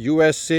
USA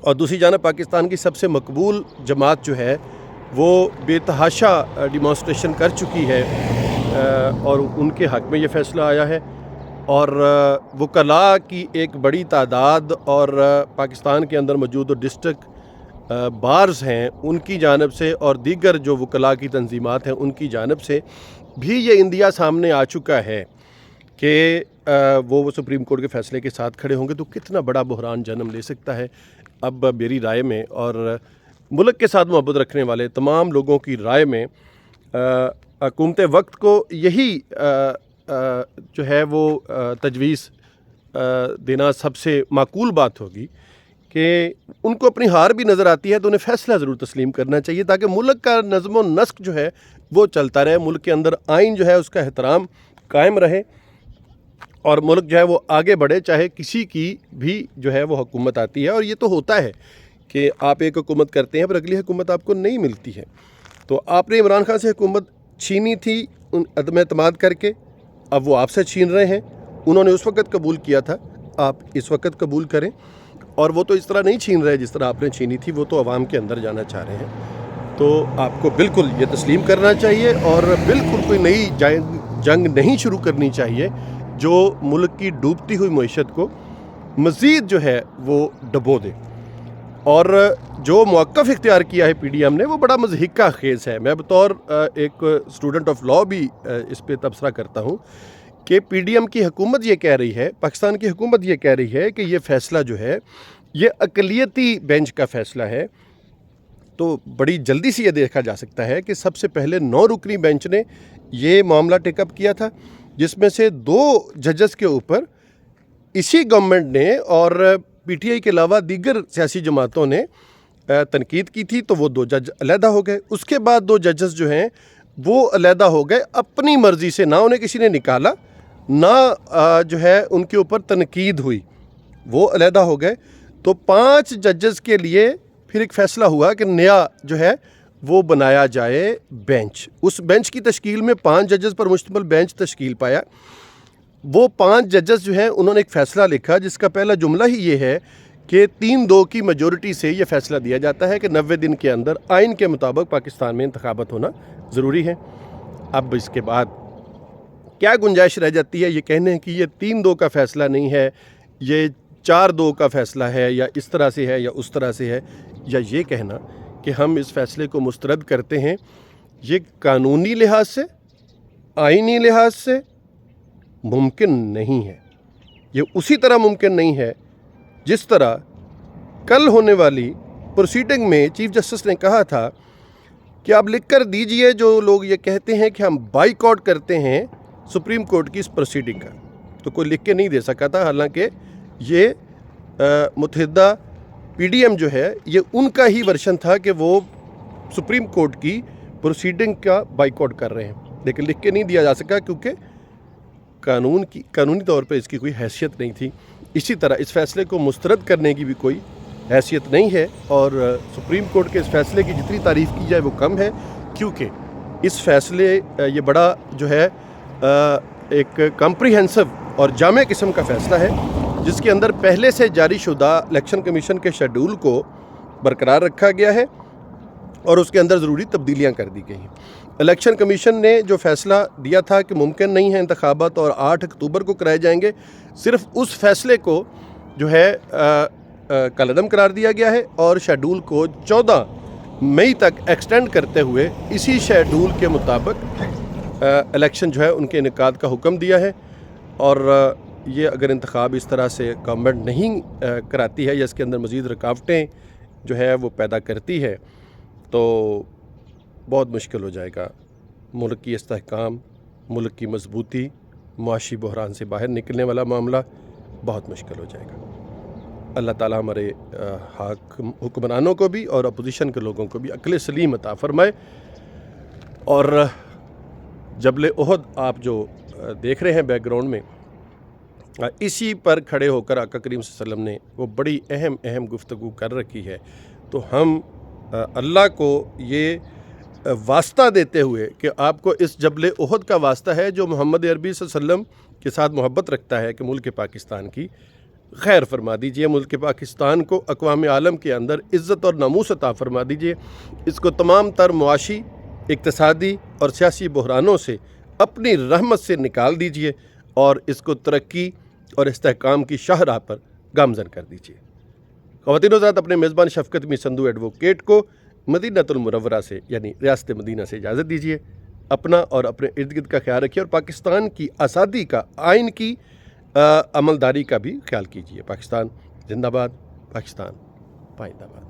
اور دوسری جانب پاکستان کی سب سے مقبول جماعت جو ہے وہ بے تحاشا ڈیمانسٹریشن کر چکی ہے اور ان کے حق میں یہ فیصلہ آیا ہے، اور وکلاء کی ایک بڑی تعداد اور پاکستان کے اندر موجود ڈسٹرکٹ بارز ہیں ان کی جانب سے اور دیگر جو وکلاء کی تنظیمات ہیں ان کی جانب سے بھی یہ اندیا سامنے آ چکا ہے کہ وہ سپریم کورٹ کے فیصلے کے ساتھ کھڑے ہوں گے، تو کتنا بڑا بحران جنم لے سکتا ہے۔ اب میری رائے میں اور ملک کے ساتھ محبت رکھنے والے تمام لوگوں کی رائے میں حکومت وقت کو یہی جو ہے وہ تجویز دینا سب سے معقول بات ہوگی کہ ان کو اپنی ہار بھی نظر آتی ہے تو انہیں فیصلہ ضرور تسلیم کرنا چاہیے تاکہ ملک کا نظم و نسق جو ہے وہ چلتا رہے، ملک کے اندر آئین جو ہے اس کا احترام قائم رہے اور ملک جو ہے وہ آگے بڑھے، چاہے کسی کی بھی جو ہے وہ حکومت آتی ہے۔ اور یہ تو ہوتا ہے کہ آپ ایک حکومت کرتے ہیں پر اگلی حکومت آپ کو نہیں ملتی ہے۔ تو آپ نے عمران خان سے حکومت چھینی تھی عدم اعتماد کر کے، اب وہ آپ سے چھین رہے ہیں، انہوں نے اس وقت قبول کیا تھا، آپ اس وقت قبول کریں، اور وہ تو اس طرح نہیں چھین رہے جس طرح آپ نے چھینی تھی، وہ تو عوام کے اندر جانا چاہ رہے ہیں۔ تو آپ کو بالکل یہ تسلیم کرنا چاہیے اور بالکل کوئی نئی جنگ نہیں شروع کرنی چاہیے جو ملک کی ڈوبتی ہوئی معیشت کو مزید جو ہے وہ ڈبو دے۔ اور جو موقف اختیار کیا ہے پی ڈی ایم نے وہ بڑا مضحکہ خیز ہے۔ میں بطور ایک اسٹوڈنٹ آف لاء بھی اس پہ تبصرہ کرتا ہوں کہ پی ڈی ایم کی حکومت یہ کہہ رہی ہے، پاکستان کی حکومت یہ کہہ رہی ہے کہ یہ فیصلہ جو ہے یہ اقلیتی بینچ کا فیصلہ ہے، تو بڑی جلدی سے یہ دیکھا جا سکتا ہے کہ سب سے پہلے 9 رکنی بینچ نے یہ معاملہ ٹیک اپ کیا تھا، جس میں سے 2 ججز کے اوپر اسی گورنمنٹ نے اور پی ٹی آئی کے علاوہ دیگر سیاسی جماعتوں نے تنقید کی تھی، تو وہ 2 جج علیحدہ ہو گئے۔ اس کے بعد 2 ججز جو ہیں وہ علیحدہ ہو گئے اپنی مرضی سے، نہ انہیں کسی نے نکالا نہ جو ہے ان کے اوپر تنقید ہوئی، وہ علیحدہ ہو گئے۔ تو 5 ججز کے لیے پھر ایک فیصلہ ہوا کہ نیا جو ہے وہ بنایا جائے بینچ۔ اس بینچ کی تشکیل میں 5 ججز پر مشتمل بینچ تشکیل پایا۔ وہ 5 ججز جو ہیں انہوں نے ایک فیصلہ لکھا جس کا پہلا جملہ ہی یہ ہے کہ 3-2 کی میجورٹی سے یہ فیصلہ دیا جاتا ہے کہ 90 دن کے اندر آئین کے مطابق پاکستان میں انتخابات ہونا ضروری ہے۔ اب اس کے بعد کیا گنجائش رہ جاتی ہے یہ کہنے کہ یہ 3-2 کا فیصلہ نہیں ہے، یہ 4-2 کا فیصلہ ہے، یا اس طرح سے ہے یا اس طرح سے ہے، یا یہ کہنا کہ ہم اس فیصلے کو مسترد کرتے ہیں، یہ قانونی لحاظ سے، آئینی لحاظ سے ممکن نہیں ہے۔ یہ اسی طرح ممکن نہیں ہے جس طرح کل ہونے والی پروسیڈنگ میں چیف جسٹس نے کہا تھا کہ آپ لکھ کر دیجئے جو لوگ یہ کہتے ہیں کہ ہم بائی کاٹ کرتے ہیں سپریم کورٹ کی اس پروسیڈنگ کا، تو کوئی لکھ کے نہیں دے سکا تھا، حالانکہ یہ متحدہ پی ڈی ایم جو ہے یہ ان کا ہی ورشن تھا کہ وہ سپریم کورٹ کی پروسیڈنگ کا بائی کاٹ کر رہے ہیں، لیکن لکھ کے نہیں دیا جا سکا کیونکہ قانونی طور پہ اس کی کوئی حیثیت نہیں تھی۔ اسی طرح اس فیصلے کو مسترد کرنے کی بھی کوئی حیثیت نہیں ہے، اور سپریم کورٹ کے اس فیصلے کی جتنی تعریف کی جائے وہ کم ہے، کیونکہ اس فیصلے یہ بڑا جو ہے ایک کمپریہنسو اور جامع قسم کا فیصلہ ہے جس کے اندر پہلے سے جاری شدہ الیکشن کمیشن کے شیڈول کو برقرار رکھا گیا ہے اور اس کے اندر ضروری تبدیلیاں کر دی گئی ہیں۔ الیکشن کمیشن نے جو فیصلہ دیا تھا کہ ممکن نہیں ہے انتخابات اور 8 اکتوبر کو کرائے جائیں گے، صرف اس فیصلے کو جو ہے کالعدم قرار دیا گیا ہے اور شیڈول کو 14 مئی تک ایکسٹینڈ کرتے ہوئے اسی شیڈول کے مطابق الیکشن جو ہے ان کے انعقاد کا حکم دیا ہے۔ اور یہ اگر انتخاب اس طرح سے گورنمنٹ نہیں کراتی ہے یا اس کے اندر مزید رکاوٹیں جو ہے وہ پیدا کرتی ہے تو بہت مشکل ہو جائے گا ملک کی استحکام، ملک کی مضبوطی، معاشی بحران سے باہر نکلنے والا معاملہ بہت مشکل ہو جائے گا۔ اللہ تعالیٰ ہمارے حکمرانوں کو بھی اور اپوزیشن کے لوگوں کو بھی عقل سلیم عطا فرمائے۔ اور جبل احد آپ جو دیکھ رہے ہیں بیک گراؤنڈ میں، اسی پر کھڑے ہو کر آقا کریم صلی اللہ علیہ وسلم نے وہ بڑی اہم گفتگو کر رکھی ہے، تو ہم اللہ کو یہ واسطہ دیتے ہوئے کہ آپ کو اس جبل احد کا واسطہ ہے جو محمد عربی صلی اللہ علیہ وسلم کے ساتھ محبت رکھتا ہے کہ ملک پاکستان کی، خیر فرما دیجئے، ملک پاکستان کو اقوام عالم کے اندر عزت اور ناموس عطا فرما دیجئے، اس کو تمام تر معاشی، اقتصادی اور سیاسی بحرانوں سے اپنی رحمت سے نکال دیجئے اور اس کو ترقی اور استحکام کی شاہراہ پر گامزن کر دیجئے۔ خواتین و حضرات، اپنے میزبان شفقت می سندھو ایڈوکیٹ کو مدینہ المنورہ سے یعنی ریاست مدینہ سے اجازت دیجیے۔ اپنا اور اپنے ارد گرد کا خیال رکھیے اور پاکستان کی آزادی کا، آئین کی عملداری کا بھی خیال کیجیے۔ پاکستان زندہ باد، پاکستان پائندہ باد۔